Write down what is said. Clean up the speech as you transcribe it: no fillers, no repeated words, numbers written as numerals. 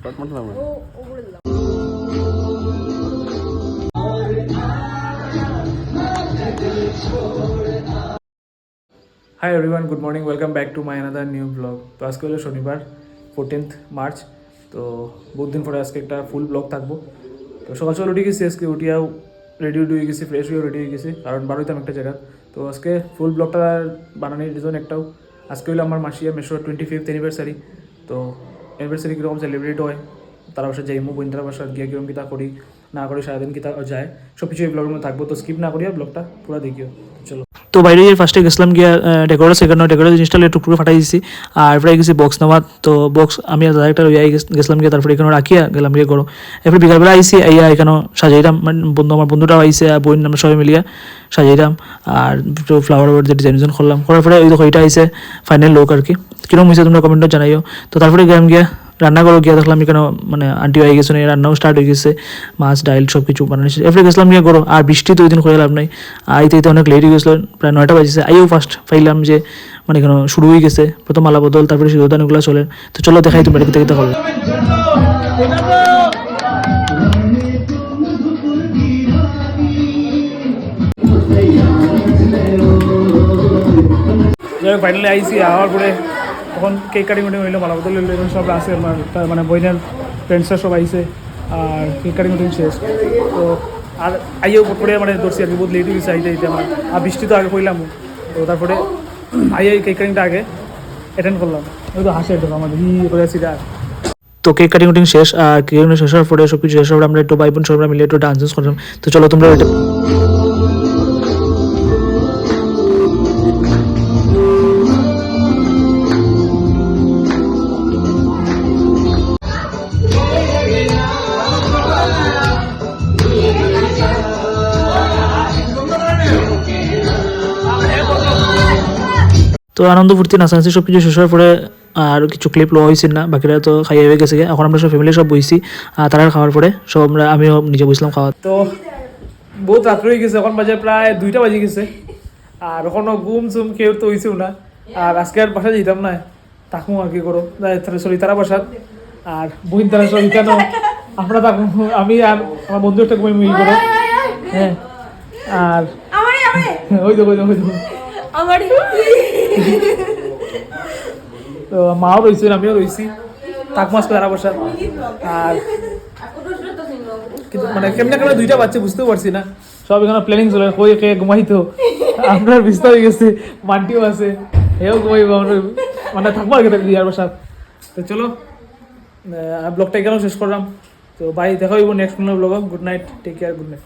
Hi everyone, good morning, welcome back to my another new blog. তো আজকে হলো শনিবার 14th মার্চ। তো বহুত দিন পরে আজকে একটা ফুল ব্লগ থাকবো। তো সকাল সকাল উঠে গেছি, আজকে উঠিয়াও রেডি হয়ে গেছি, ফ্রেশ হয়েও রেডি হয়ে গেছি, কারণ বারোইতাম একটা জায়গা। তো আজকে ফুল ব্লগটা বানানোর রিজন একটাও, আজকে হলো আমার মাসিয়া মেশোর 25th অ্যানিভার্সারি। তো অ্যানিভার্সারি কীরকম সেলিব্রেট হয়, তারা বাসা যাইমু, বইন্দার বাসা গিয়ে কীরকম কীতা করি না করি, সারাদিন কীতা যায়, সব কিছু এই ব্লগের মধ্যে থাকবো। তো স্কিপ না করিয়া ব্লগটা পুরো দেখিও, চলো। তো বাইরে ফার্স্টে গেছিলাম গিয়া ডেকোরেট, সেখানে ডেকোরেট জিনিসটা টুকটুকু ফাটাই দিয়েছি, আর প্রায় গেছি বক্স নেওয়া। তো বক্স আমি একটা গেছিলাম গিয়ে, তারপরে এখানে রাখিয়া গেলাম গিয়ে করো। এরপরে বিকালবেলা আইসি, আইয়া এখানে সাজাইলাম, মানে আমার বন্ধুটাও আইসে, আর বই আমরা সবাই মিলিয়া সাজাইলাম, আর ফ্লাওয়ার যে ডিজাইন করলাম, করার পরে ওই দেখো এটা আইসে ফাইনাল লোক আর কি। কিরকম হয়েছে তোমরা কমেন্টে জানাইও। তো তারপরে গেলাম গিয়া রান্না করো, গিয়া দেখলাম এখানে মানে আন্টি হয়ে গেছে, রান্নাও স্টার্ট হয়ে গেছে, মাছ ডাইল সব কিছু বানানো। এরপরে গেছিলাম গিয়ে করো, আর বৃষ্টি তো ওই দিন করে লাভ নাই, আইতে অনেক লেট হয়ে গেছিলো, প্রায় 9টা বাজেছে। আইও ফার্স্ট পাইলাম যে মানে এখানে শুরু হয়ে গেছে, প্রথম মালা বদল, তারপরে সিদ্ধদান এগুলো চলে। তো চলো দেখাই তোমরা দেখতে দেখতে করো। ফাইনালি আইসি, আওয়ার পরে তখন কেক কাটিং উটিং হইলো, মালা বদল হইলো, সব আছে আমার মানে বইনের ফ্রেন্ডসরা সব আইসে, আর কেক কাটিং উটিং শেষ। তো আর আইও পরে মানে ধরছি আর কি, বহুত লেট হয়ে গেছে আইতে আইতে আমার, আর বৃষ্টি তো আগে কইলাম। তো তারপরে আইয়াই কেক কাটিংটা আগে অ্যাটেন্ড করলাম, ওই তো হাসে একটু আমাদের করেছি। তো কেক কাটিং উটিং শেষ, আর কেক কাটিং শেষ হওয়ার পরে সব কিছু শেষ হওয়ার আমরা একটু ভাই বোন সবাই মিলে একটু ডান্স করলাম। তো চলো তোমরা এটা তো আনন্দ ফুর্তি নাচানাচি সব কিছু শেষ হওয়ার পরে আর কিছু ক্লিপ লওয়া হয়েছিল না, বাকিরা তো খাইয়ে হয়ে গেছে। এখন আমরা সব ফ্যামিলি সব বইছি, আর তারা খাওয়ার পরে সব আমিও নিজে বসলাম খাওয়া। তো বহুত রাত্র হয়ে গেছে, এখন বাজে প্রায় 2টা বাজে গেছে, আর এখনো ঘুম চুম কেউ তো হয়েছেও না। আর আজকে আর বাসায় যেতাম না, তাকু আর কি করো, সরি তারা বাসাত, আর বইন তারা সব কেন আমরা তাকু, আমি আর আমার বন্ধু একটা ঘুমাই মুই করো। হ্যাঁ, আর ওই দেখো তো মাও রয়েছে, আমিও রয়েছি, তাক মাস তারা বসার। আর কিন্তু মানে কেমনে কেমন 2টা বাচ্চা বুঝতেও পারছি না, সব এখানে প্ল্যানিং চলে, কই কে ঘুমাইতো, আপনার বিস্তার হয়ে গেছে, মান্টিও আছে, হেও ঘুমাইব, মানে থাকবো আর কি বিয়ার বসার। তো চলো ব্লগটা এখানেও শেষ করলাম। তো বাই, দেখা হইব নেক্সট কোনো blog. Good night, take care, good night.